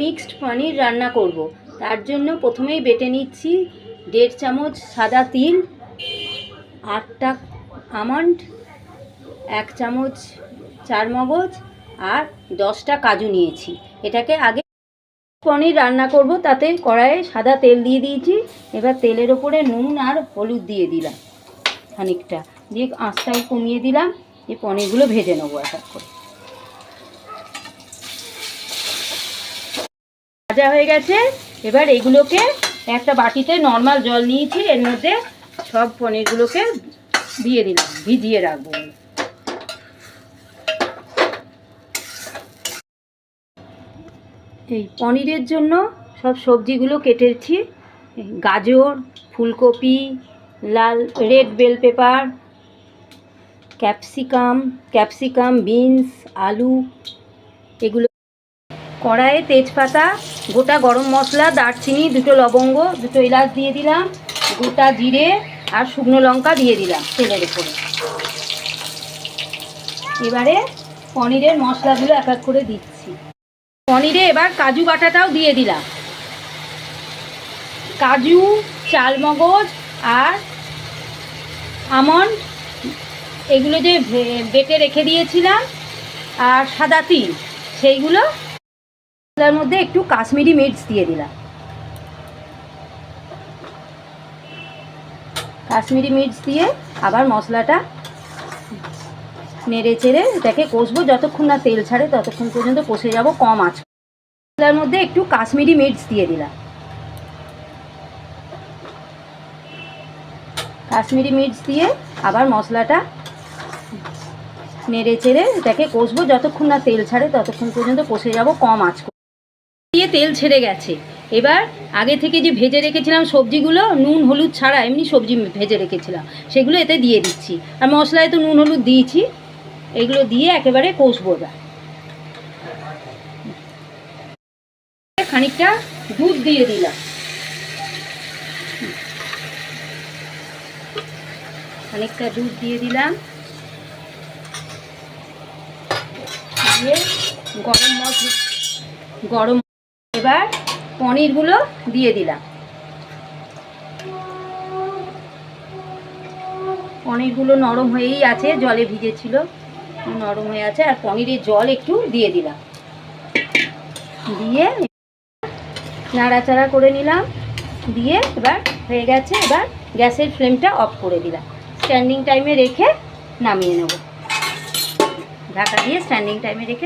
Mixed পনির রান্না করব। তার জন্য প্রথমেই বেটে নিচ্ছি 1.5 চামচ সাদা তিল, 8টা আমন্ড, 1 চামচ চারমগজ আর 10টা কাজু নিয়েছি। এটাকে আগে পনির রান্না করব, তাতে কড়াইয়ে সাদা তেল দিয়ে দিয়েছি। এবার তেলের ওপরে নুন আর হলুদ দিয়ে দিলাম খানিকটা, দিয়ে আঁচটাও কমিয়ে দিলাম। এই পনিরগুলো ভেজে নেবো এক এক করে। ভাজা হয়ে গেছে। এবার এগুলোকে একটা বাটিতে নর্মাল জল নিয়েছি, এর মধ্যে সব পনিরগুলোকে দিয়ে দিলাম, ভিজিয়ে রাখবো। এই পনিরের জন্য সব সবজিগুলো কেটেছি, গাজর, ফুলকপি, red bell pepper, capsicum, beans, আলু, এগুলো। কড়াইয়ে তেজপাতা, গোটা গরম মশলা, দারচিনি, 2টো লবঙ্গ, 2টো এলাচ দিয়ে দিলাম, গোটা জিরে আর শুকনো লঙ্কা দিয়ে দিলাম তেলের উপরে। এবারে পনিরের মশলাগুলো এক এক করে দিচ্ছি। পনিরে এবার কাজু বাটাটাও দিয়ে দিলাম। কাজু, চালমগজ আর আমন্ড এগুলো যে বেটে রেখে দিয়েছিলাম, আর সাদা তিল, সেইগুলো মশলার মধ্যে একটু কাশ্মীরি মির্চ দিয়ে দিলাম। কাশ্মীরি মির্চ দিয়ে আবার মশলাটা নেড়ে চেড়ে এটাকে কষবো, যতক্ষণ না তেল ছাড়ে ততক্ষণ পর্যন্ত কষে যাব কম আঁচ। মশলার মধ্যে একটু কাশ্মীরি মির্চ দিয়ে দিলাম। কাশ্মীরি মির্চ দিয়ে আবার মশলাটা নেড়ে চেড়ে এটাকে কষবো, যতক্ষণ না তেল ছাড়ে ততক্ষণ পর্যন্ত কষে যাব কম আঁচ দিয়ে। তেল ছেড়ে গেছে। এবার আগে থেকে যে ভেজে রেখেছিলাম সবজিগুলো, নুন হলুদ ছাড়া এমনি সবজি ভেজে রেখেছিলাম, সেগুলো এতে দিয়ে দিচ্ছি। আর মশলায় তো নুন হলুদ দিয়েছি, এগুলো দিয়ে একেবারে কষবো। খানিকটা দুধ দিয়ে দিলাম, খানিকটা দুধ দিয়ে দিলাম, দিয়ে গরম। এবার পনিরগুলো দিয়ে দিলাম। পনিরগুলো নরম হয়েই আছে, জলে ভিজেছিল, নরম হয়ে আছে। আর পনিরের জল একটু দিয়ে দিলাম, দিয়ে নাড়াচাড়া করে নিলাম। দিয়ে এবার হয়ে গেছে। এবার গ্যাসের ফ্লেমটা অফ করে দিলাম, স্ট্যান্ডিং টাইমে রেখে নামিয়ে নেব। ঢাকা দিয়ে স্ট্যান্ডিং টাইমে রেখে